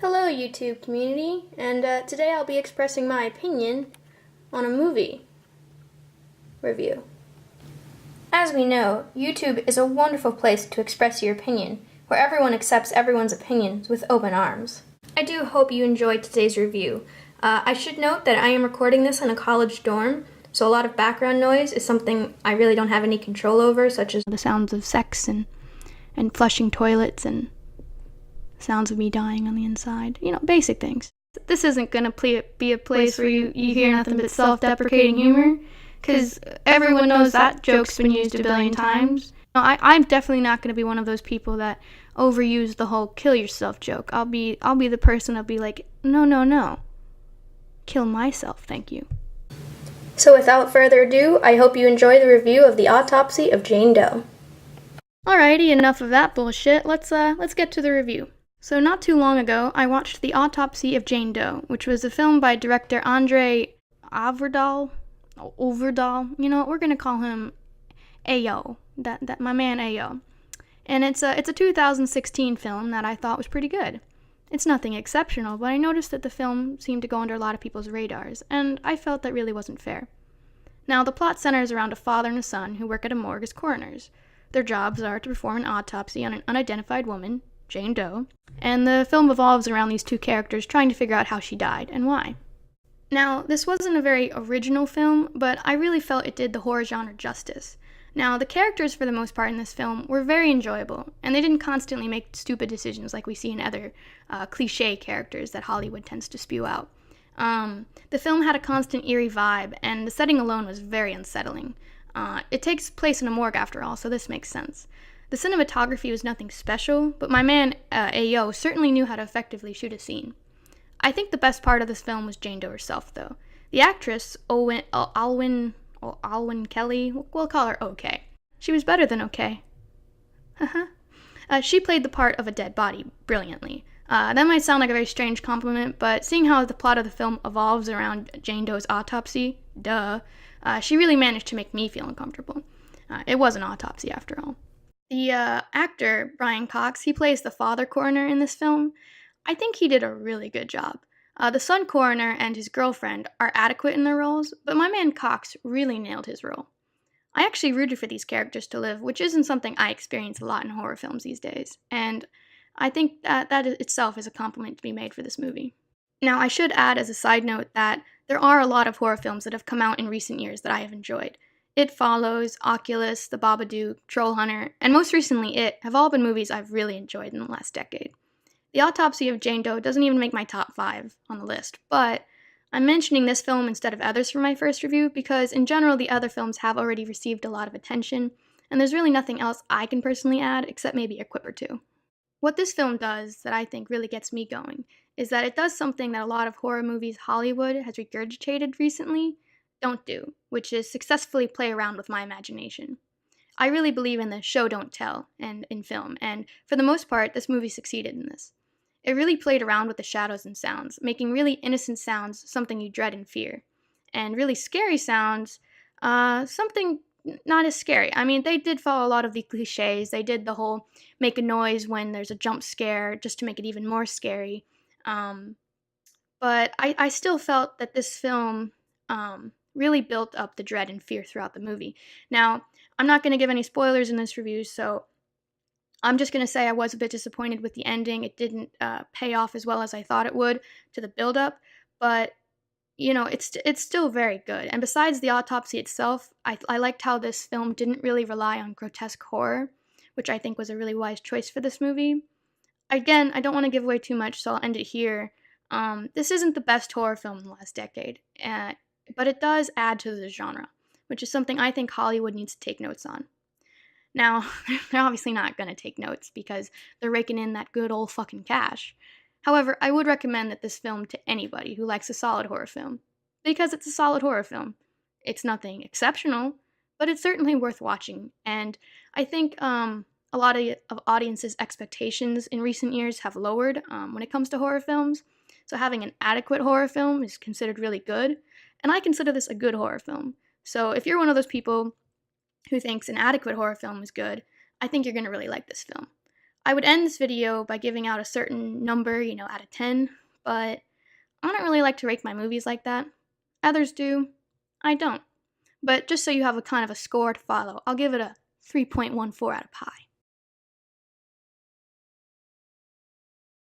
Hello, YouTube community, and today I'll be expressing my opinion on a movie review. As we know, YouTube is a wonderful place to express your opinion, where everyone accepts everyone's opinions with open arms. I do hope you enjoyed today's review. I should note that I am recording this in a college dorm, so a lot of background noise is something I really don't have any control over, such as the sounds of sex and flushing toilets and sounds of me dying on the inside. Basic things. This isn't going to be a place where you hear nothing but self-deprecating humor, because everyone knows that joke's been used a billion times. I'm definitely not going to be one of those people that overuse the whole kill yourself joke. I'll be the person that'll be like, no. Kill myself, thank you. So without further ado, I hope you enjoy the review of the Autopsy of Jane Doe. Alrighty, enough of that bullshit. Let's get to the review. So not too long ago, I watched The Autopsy of Jane Doe, which was a film by director Andre Overdahl. We're gonna call him Ayo. That my man Ayo. And it's a 2016 film that I thought was pretty good. It's nothing exceptional, but I noticed that the film seemed to go under a lot of people's radars, and I felt that really wasn't fair. Now, the plot centers around a father and a son who work at a morgue as coroners. Their jobs are to perform an autopsy on an unidentified woman, Jane Doe, and the film revolves around these two characters trying to figure out how she died and why. Now, this wasn't a very original film, but I really felt it did the horror genre justice. Now, the characters for the most part in this film were very enjoyable, and they didn't constantly make stupid decisions like we see in other cliche characters that Hollywood tends to spew out. The film had a constant eerie vibe, and the setting alone was very unsettling. It takes place in a morgue after all, so this makes sense. The cinematography was nothing special, but my man Ayo certainly knew how to effectively shoot a scene. I think the best part of this film was Jane Doe herself, though. The actress, Alwyn Kelly, we'll call her OK. She was better than OK. She played the part of a dead body brilliantly. That might sound like a very strange compliment, but seeing how the plot of the film evolves around Jane Doe's autopsy, she really managed to make me feel uncomfortable. It was an autopsy after all. The actor, Brian Cox, he plays the father coroner in this film. I think he did a really good job. The son coroner and his girlfriend are adequate in their roles, but my man Cox really nailed his role. I actually rooted for these characters to live, which isn't something I experience a lot in horror films these days, and I think that itself is a compliment to be made for this movie. Now, I should add as a side note that there are a lot of horror films that have come out in recent years that I have enjoyed. It Follows, Oculus, The Babadook, Troll Hunter, and most recently It have all been movies I've really enjoyed in the last decade. The Autopsy of Jane Doe doesn't even make my top 5 on the list, but I'm mentioning this film instead of others for my first review because in general the other films have already received a lot of attention, and there's really nothing else I can personally add except maybe a quip or two. What this film does that I think really gets me going is that it does something that a lot of horror movies Hollywood has regurgitated recently don't do, which is successfully play around with my imagination. I really believe in the show don't tell and in film, and for the most part, this movie succeeded in this. It really played around with the shadows and sounds, making really innocent sounds something you dread and fear, and really scary sounds something not as scary. I mean, they did follow a lot of the cliches. They did the whole make a noise when there's a jump scare just to make it even more scary. But I still felt that this film really built up the dread and fear throughout the movie. Now, I'm not going to give any spoilers in this review, so I'm just going to say I was a bit disappointed with the ending. It didn't pay off as well as I thought it would to the build-up, but it's still very good. And besides the autopsy itself, I liked how this film didn't really rely on grotesque horror, which I think was a really wise choice for this movie. Again, I don't want to give away too much, so I'll end it here. This isn't the best horror film in the last decade, but it does add to the genre, which is something I think Hollywood needs to take notes on. Now, they're obviously not going to take notes because they're raking in that good old fucking cash. However, I would recommend that this film to anybody who likes a solid horror film, because it's a solid horror film. It's nothing exceptional, but it's certainly worth watching, and I think a lot of audiences' expectations in recent years have lowered when it comes to horror films, so having an adequate horror film is considered really good, and I consider this a good horror film. So if you're one of those people who thinks an adequate horror film is good, I think you're going to really like this film. I would end this video by giving out a certain number, out of 10, but I don't really like to rate my movies like that. Others do. I don't. But just so you have a kind of a score to follow, I'll give it a 3.14 out of pi.